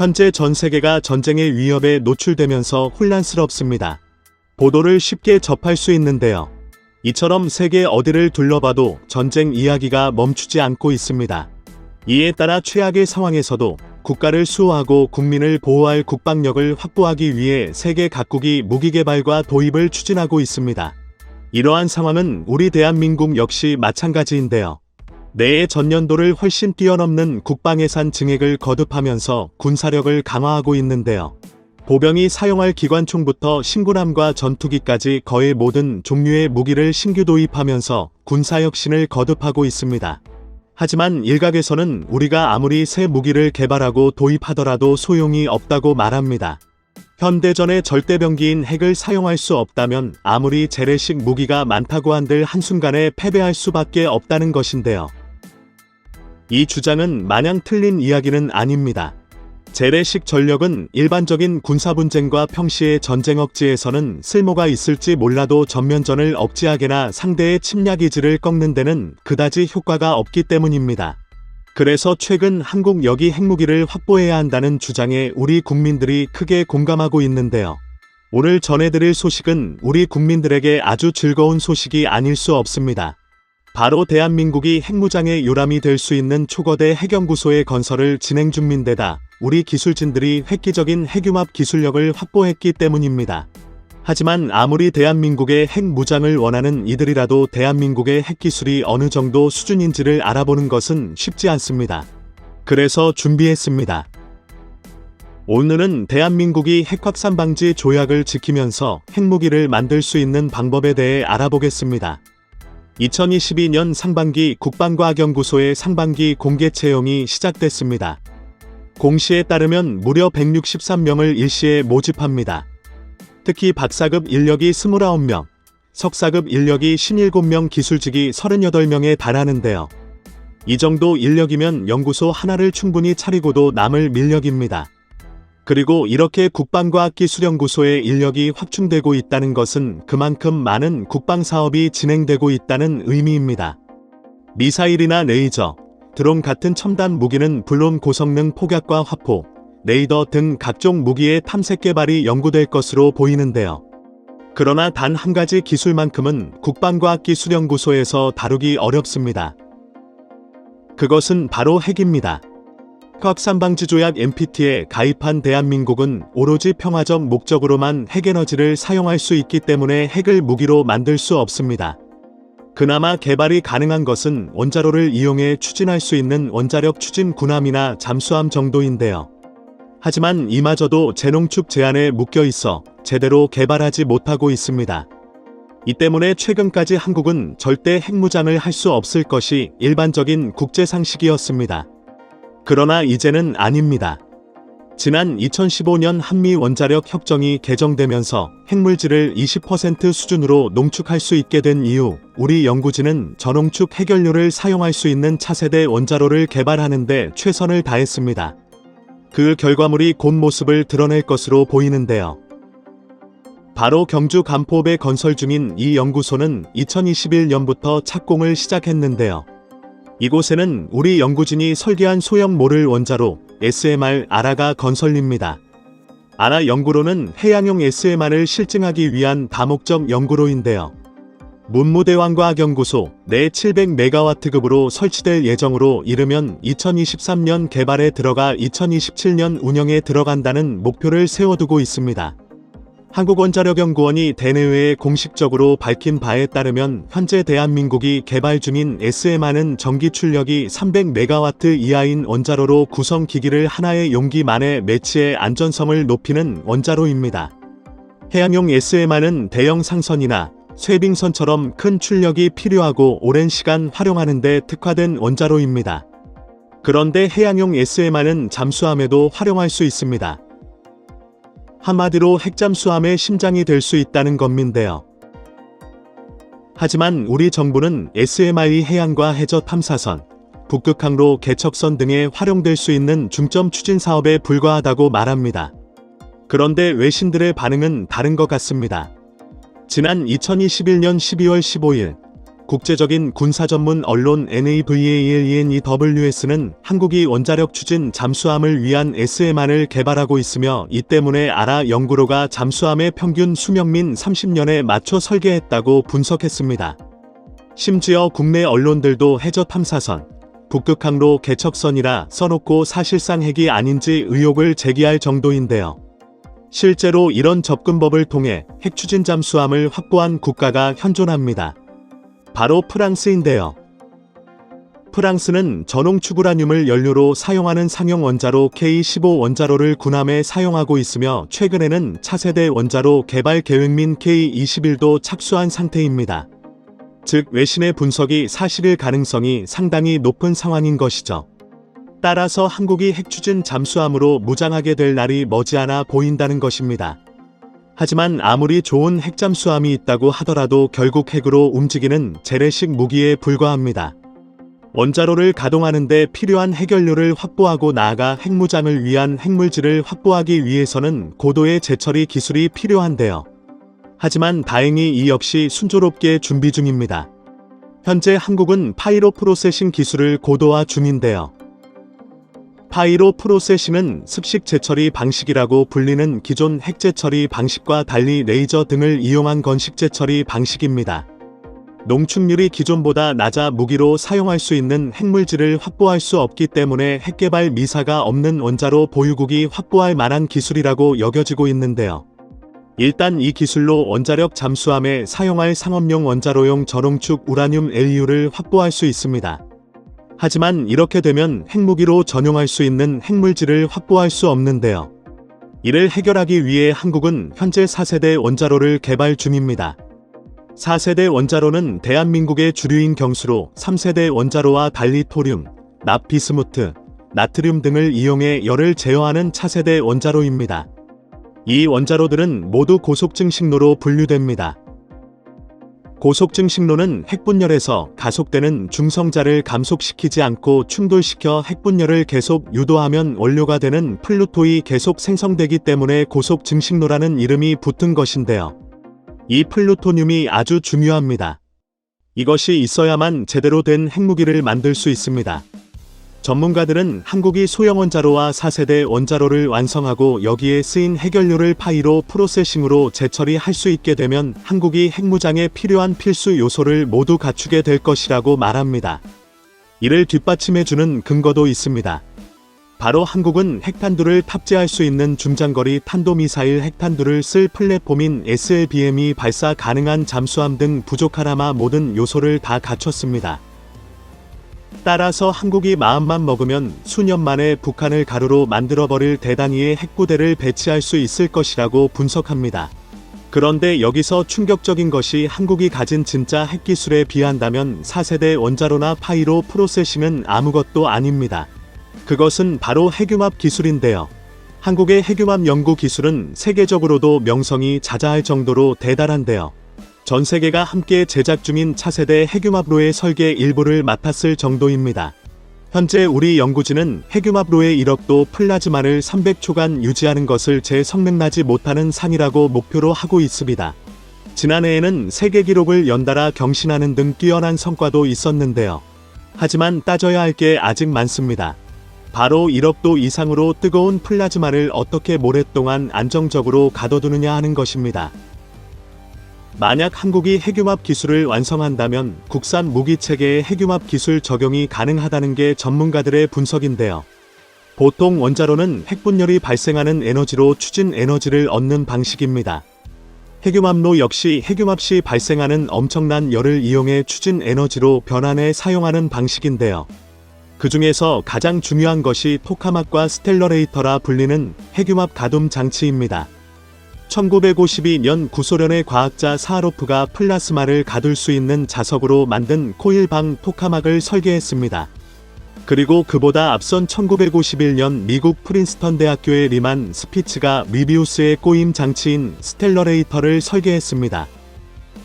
현재 전 세계가 전쟁의 위협에 노출되면서 혼란스럽습니다. 보도를 쉽게 접할 수 있는데요. 이처럼 세계 어디를 둘러봐도 전쟁 이야기가 멈추지 않고 있습니다. 이에 따라 최악의 상황에서도 국가를 수호하고 국민을 보호할 국방력을 확보하기 위해 세계 각국이 무기 개발과 도입을 추진하고 있습니다. 이러한 상황은 우리 대한민국 역시 마찬가지인데요. 내해 전년도를 훨씬 뛰어넘는 국방예산 증액을 거듭하면서 군사력을 강화하고 있는데요. 보병이 사용할 기관총부터 신군함과 전투기까지 거의 모든 종류의 무기를 신규 도입하면서 군사혁신을 거듭하고 있습니다. 하지만 일각에서는 우리가 아무리 새 무기를 개발하고 도입하더라도 소용이 없다고 말합니다. 현대전의 절대병기인 핵을 사용할 수 없다면 아무리 재래식 무기가 많다고 한들 한순간에 패배할 수밖에 없다는 것인데요. 이 주장은 마냥 틀린 이야기는 아닙니다. 재래식 전력은 일반적인 군사분쟁과 평시의 전쟁 억지에서는 쓸모가 있을지 몰라도 전면전을 억제하거나 상대의 침략 의지를 꺾는 데는 그다지 효과가 없기 때문입니다. 그래서 최근 한국 여기 핵무기를 확보해야 한다는 주장에 우리 국민들이 크게 공감하고 있는데요. 오늘 전해드릴 소식은 우리 국민들에게 아주 즐거운 소식이 아닐 수 없습니다. 바로 대한민국이 핵무장의 요람이 될 수 있는 초거대 핵연구소의 건설을 진행 중인데다 우리 기술진들이 획기적인 핵융합 기술력을 확보했기 때문입니다. 하지만 아무리 대한민국의 핵무장을 원하는 이들이라도 대한민국의 핵기술이 어느 정도 수준인지를 알아보는 것은 쉽지 않습니다. 그래서 준비했습니다. 오늘은 대한민국이 핵확산 방지 조약을 지키면서 핵무기를 만들 수 있는 방법에 대해 알아보겠습니다. 2022년 상반기 국방과학연구소의 상반기 공개 채용이 시작됐습니다. 공시에 따르면 무려 163명을 일시에 모집합니다. 특히 박사급 인력이 29명, 석사급 인력이 57명, 기술직이 38명에 달하는데요. 이 정도 인력이면 연구소 하나를 충분히 차리고도 남을 민력입니다. 그리고 이렇게 국방과학기술연구소의 인력이 확충되고 있다는 것은 그만큼 많은 국방사업이 진행되고 있다는 의미입니다. 미사일이나 레이저, 드론 같은 첨단 무기는 물론 고성능 폭약과 화포, 레이더 등 각종 무기의 탐색 개발이 연구될 것으로 보이는데요. 그러나 단 한 가지 기술만큼은 국방과학기술연구소에서 다루기 어렵습니다. 그것은 바로 핵입니다. 핵확산방지조약 NPT에 가입한 대한민국은 오로지 평화적 목적으로만 핵에너지를 사용할 수 있기 때문에 핵을 무기로 만들 수 없습니다. 그나마 개발이 가능한 것은 원자로를 이용해 추진할 수 있는 원자력 추진 군함이나 잠수함 정도인데요. 하지만 이마저도 재농축 제한에 묶여 있어 제대로 개발하지 못하고 있습니다. 이 때문에 최근까지 한국은 절대 핵무장을 할 수 없을 것이 일반적인 국제상식이었습니다. 그러나 이제는 아닙니다. 지난 2015년 한미 원자력 협정이 개정되면서 핵물질을 20% 수준으로 농축할 수 있게 된 이후 우리 연구진은 저농축 핵연료를 사용할 수 있는 차세대 원자로를 개발하는 데 최선을 다했습니다. 그 결과물이 곧 모습을 드러낼 것으로 보이는데요. 바로 경주 간포읍에 건설 중인 이 연구소는 2021년부터 착공을 시작했는데요. 이곳에는 우리 연구진이 설계한 소형 모를 원자로 SMR 아라가 건설입니다. 아라 연구로는 해양용 SMR을 실증하기 위한 다목적 연구로인데요. 문무대왕과학연구소 내 700MW급으로 설치될 예정으로 이르면 2023년 개발에 들어가 2027년 운영에 들어간다는 목표를 세워두고 있습니다. 한국원자력연구원이 대내외에 공식적으로 밝힌 바에 따르면 현재 대한민국이 개발 중인 SMR은 전기 출력이 300MW 이하인 원자로로 구성 기기를 하나의 용기만에 매치해 안전성을 높이는 원자로입니다. 해양용 SMR은 대형 상선이나 쇠빙선처럼 큰 출력이 필요하고 오랜 시간 활용하는 데 특화된 원자로입니다. 그런데 해양용 SMR은 잠수함에도 활용할 수 있습니다. 한마디로 핵잠수함의 심장이 될 수 있다는 겁인데요. 하지만 우리 정부는 SMR이 해안과 해저 탐사선, 북극항로 개척선 등에 활용될 수 있는 중점 추진 사업에 불과하다고 말합니다. 그런데 외신들의 반응은 다른 것 같습니다. 지난 2021년 12월 15일 국제적인 군사 전문 언론 NAVALENEWS는 한국이 원자력 추진 잠수함을 위한 SMR을 개발하고 있으며 이 때문에 아라 연구로가 잠수함의 평균 수명민 30년에 맞춰 설계했다고 분석했습니다. 심지어 국내 언론들도 해저 탐사선, 북극항로 개척선이라 써놓고 사실상 핵이 아닌지 의혹을 제기할 정도인데요. 실제로 이런 접근법을 통해 핵 추진 잠수함을 확보한 국가가 현존합니다. 바로 프랑스인데요. 프랑스는 전홍축 우라늄을 연료로 사용하는 상용 원자로 K15 원자로를 군함에 사용하고 있으며 최근에는 차세대 원자로 개발 계획민 K21도 착수한 상태입니다. 즉 외신의 분석이 사실일 가능성이 상당히 높은 상황인 것이죠. 따라서 한국이 핵 추진 잠수함으로 무장하게 될 날이 머지않아 보인다는 것입니다. 하지만 아무리 좋은 핵잠수함이 있다고 하더라도 결국 핵으로 움직이는 재래식 무기에 불과합니다. 원자로를 가동하는 데 필요한 핵연료를 확보하고 나아가 핵무장을 위한 핵물질을 확보하기 위해서는 고도의 재처리 기술이 필요한데요. 하지만 다행히 이 역시 순조롭게 준비 중입니다. 현재 한국은 파이로 프로세싱 기술을 고도화 중인데요. 파이로 프로세싱은 습식 재처리 방식이라고 불리는 기존 핵 재처리 방식과 달리 레이저 등을 이용한 건식 재처리 방식입니다. 농축률이 기존보다 낮아 무기로 사용할 수 있는 핵물질을 확보할 수 없기 때문에 핵개발 미사가 없는 원자로 보유국이 확보할 만한 기술이라고 여겨지고 있는데요. 일단 이 기술로 원자력 잠수함에 사용할 상업용 원자로용 전홍축 우라늄 LEU를 확보할 수 있습니다. 하지만 이렇게 되면 핵무기로 전용할 수 있는 핵물질을 확보할 수 없는데요. 이를 해결하기 위해 한국은 현재 4세대 원자로를 개발 중입니다. 4세대 원자로는 대한민국의 주류인 경수로 3세대 원자로와 달리 토륨, 납비스무트, 나트륨 등을 이용해 열을 제어하는 차세대 원자로입니다. 이 원자로들은 모두 고속증식로로 분류됩니다. 고속증식로는 핵분열에서 가속되는 중성자를 감속시키지 않고 충돌시켜 핵분열을 계속 유도하면 원료가 되는 플루토이 계속 생성되기 때문에 고속증식로라는 이름이 붙은 것인데요. 이 플루토늄이 아주 중요합니다. 이것이 있어야만 제대로 된 핵무기를 만들 수 있습니다. 전문가들은 한국이 소형 원자로와 4세대 원자로를 완성하고 여기에 쓰인 핵연료를 파이로 프로세싱으로 재처리할 수 있게 되면 한국이 핵무장에 필요한 필수 요소를 모두 갖추게 될 것이라고 말합니다. 이를 뒷받침해주는 근거도 있습니다. 바로 한국은 핵탄두를 탑재할 수 있는 중장거리 탄도미사일 핵탄두를 쓸 플랫폼인 SLBM이 발사 가능한 잠수함 등 부족하나마 모든 요소를 다 갖췄습니다. 따라서 한국이 마음만 먹으면 수년 만에 북한을 가루로 만들어버릴 대단위의 핵부대를 배치할 수 있을 것이라고 분석합니다. 그런데 여기서 충격적인 것이 한국이 가진 진짜 핵기술에 비한다면 4세대 원자로나 파이로 프로세싱은 아무것도 아닙니다. 그것은 바로 핵융합 기술인데요. 한국의 핵융합 연구 기술은 세계적으로도 명성이 자자할 정도로 대단한데요. 전 세계가 함께 제작 중인 차세대 핵융합로의 설계 일부를 맡았을 정도입니다. 현재 우리 연구진은 핵융합로의 이력도 플라즈마를 300초간 유지하는 것을 제 성능나지 못하는 상이라고 목표로 하고 있습니다. 지난해에는 세계 기록을 연달아 경신하는 등 뛰어난 성과도 있었는데요. 하지만 따져야 할 게 아직 많습니다. 바로 1억도 이상으로 뜨거운 플라즈마를 어떻게 오랫동안 안정적으로 가둬두느냐 하는 것입니다. 만약 한국이 핵융합 기술을 완성한다면 국산 무기체계의 핵융합 기술 적용이 가능하다는 게 전문가들의 분석인데요. 보통 원자로는 핵분열이 발생하는 에너지로 추진 에너지를 얻는 방식입니다. 핵융합로 역시 핵융합 시 발생하는 엄청난 열을 이용해 추진 에너지로 변환해 사용하는 방식인데요. 그 중에서 가장 중요한 것이 토카막과 스텔러레이터라 불리는 핵융합 가둠 장치입니다. 1952년 구소련의 과학자 사하로프가 플라스마를 가둘 수 있는 자석으로 만든 코일방 토카막을 설계했습니다. 그리고 그보다 앞선 1951년 미국 프린스턴 대학교의 리만 스피츠가 미비우스의 꼬임 장치인 스텔러레이터를 설계했습니다.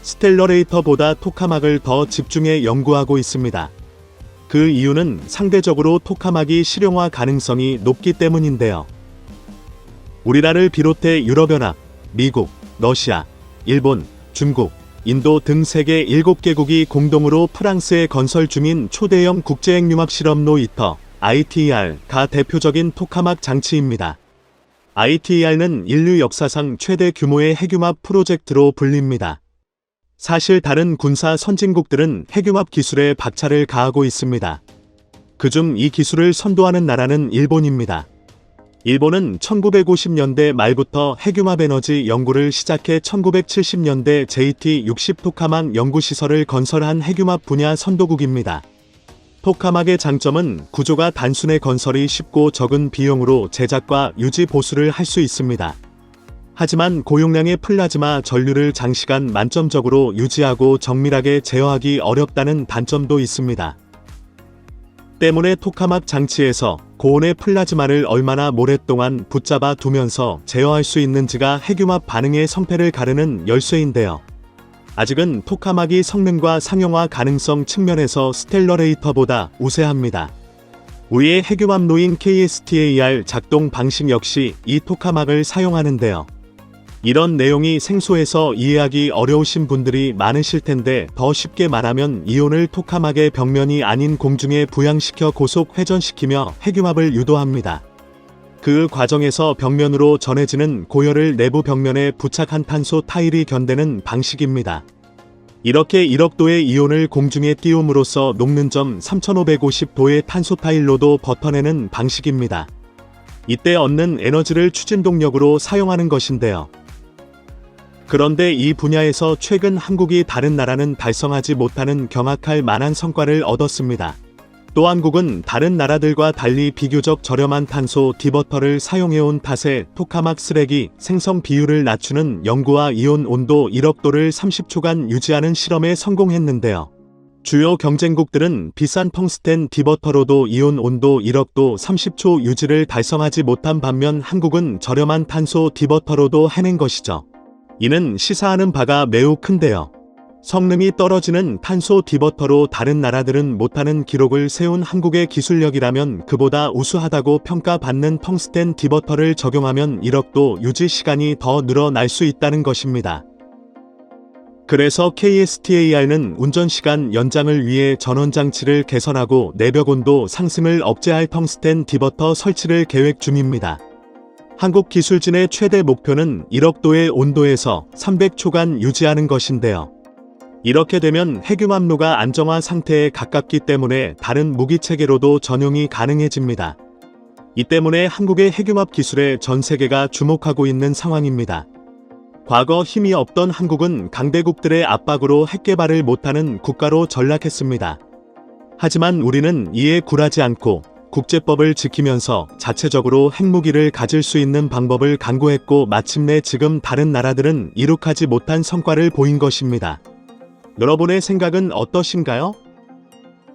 스텔러레이터보다 토카막을 더 집중해 연구하고 있습니다. 그 이유는 상대적으로 토카막이 실용화 가능성이 높기 때문인데요. 우리나라를 비롯해 유럽연합, 미국, 러시아, 일본, 중국, 인도 등 세계 7개국이 공동으로 프랑스에 건설 중인 초대형 국제핵융합 실험로 이터 ITER가 대표적인 토카막 장치입니다. ITER는 인류 역사상 최대 규모의 핵융합 프로젝트로 불립니다. 사실 다른 군사 선진국들은 핵융합 기술에 박차를 가하고 있습니다. 그중 이 기술을 선도하는 나라는 일본입니다. 일본은 1950년대 말부터 핵융합 에너지 연구를 시작해 1970년대 JT-60 토카막 연구시설을 건설한 핵융합 분야 선도국입니다. 토카막의 장점은 구조가 단순해 건설이 쉽고 적은 비용으로 제작과 유지 보수를 할 수 있습니다. 하지만 고용량의 플라즈마 전류를 장시간 만점적으로 유지하고 정밀하게 제어하기 어렵다는 단점도 있습니다. 때문에 토카막 장치에서 고온의 플라즈마를 얼마나 오랫동안 붙잡아 두면서 제어할 수 있는지가 핵융합 반응의 성패를 가르는 열쇠인데요. 아직은 토카막이 성능과 상용화 가능성 측면에서 스텔러레이터보다 우세합니다. 우리의 핵융합로인 KSTAR 작동 방식 역시 이 토카막을 사용하는데요. 이런 내용이 생소해서 이해하기 어려우신 분들이 많으실 텐데 더 쉽게 말하면 이온을 토카막의 벽면이 아닌 공중에 부양시켜 고속 회전시키며 핵융합을 유도합니다. 그 과정에서 벽면으로 전해지는 고열을 내부 벽면에 부착한 탄소 타일이 견디는 방식입니다. 이렇게 1억도의 이온을 공중에 띄움으로써 녹는 점 3550도의 탄소 타일로도 버텨내는 방식입니다. 이때 얻는 에너지를 추진동력으로 사용하는 것인데요. 그런데 이 분야에서 최근 한국이 다른 나라는 달성하지 못하는 경악할 만한 성과를 얻었습니다. 또 한국은 다른 나라들과 달리 비교적 저렴한 탄소 디버터를 사용해온 탓에 토카막 쓰레기 생성 비율을 낮추는 연구와 이온 온도 1억도를 30초간 유지하는 실험에 성공했는데요. 주요 경쟁국들은 비싼 텅스텐 디버터로도 이온 온도 1억도 30초 유지를 달성하지 못한 반면 한국은 저렴한 탄소 디버터로도 해낸 것이죠. 이는 시사하는 바가 매우 큰데요. 성능이 떨어지는 탄소 디버터로 다른 나라들은 못하는 기록을 세운 한국의 기술력이라면 그보다 우수하다고 평가받는 텅스텐 디버터를 적용하면 1억도 유지 시간이 더 늘어날 수 있다는 것입니다. 그래서 KSTAR는 운전시간 연장을 위해 전원장치를 개선하고 내벽 온도 상승을 억제할 텅스텐 디버터 설치를 계획 중입니다. 한국 기술진의 최대 목표는 1억도의 온도에서 300초간 유지하는 것인데요. 이렇게 되면 핵융합로가 안정화 상태에 가깝기 때문에 다른 무기체계로도 전용이 가능해집니다. 이 때문에 한국의 핵융합 기술에 전 세계가 주목하고 있는 상황입니다. 과거 힘이 없던 한국은 강대국들의 압박으로 핵개발을 못하는 국가로 전락했습니다. 하지만 우리는 이에 굴하지 않고 국제법을 지키면서 자체적으로 핵무기를 가질 수 있는 방법을 강구했고 마침내 지금 다른 나라들은 이룩하지 못한 성과를 보인 것입니다. 여러분의 생각은 어떠신가요?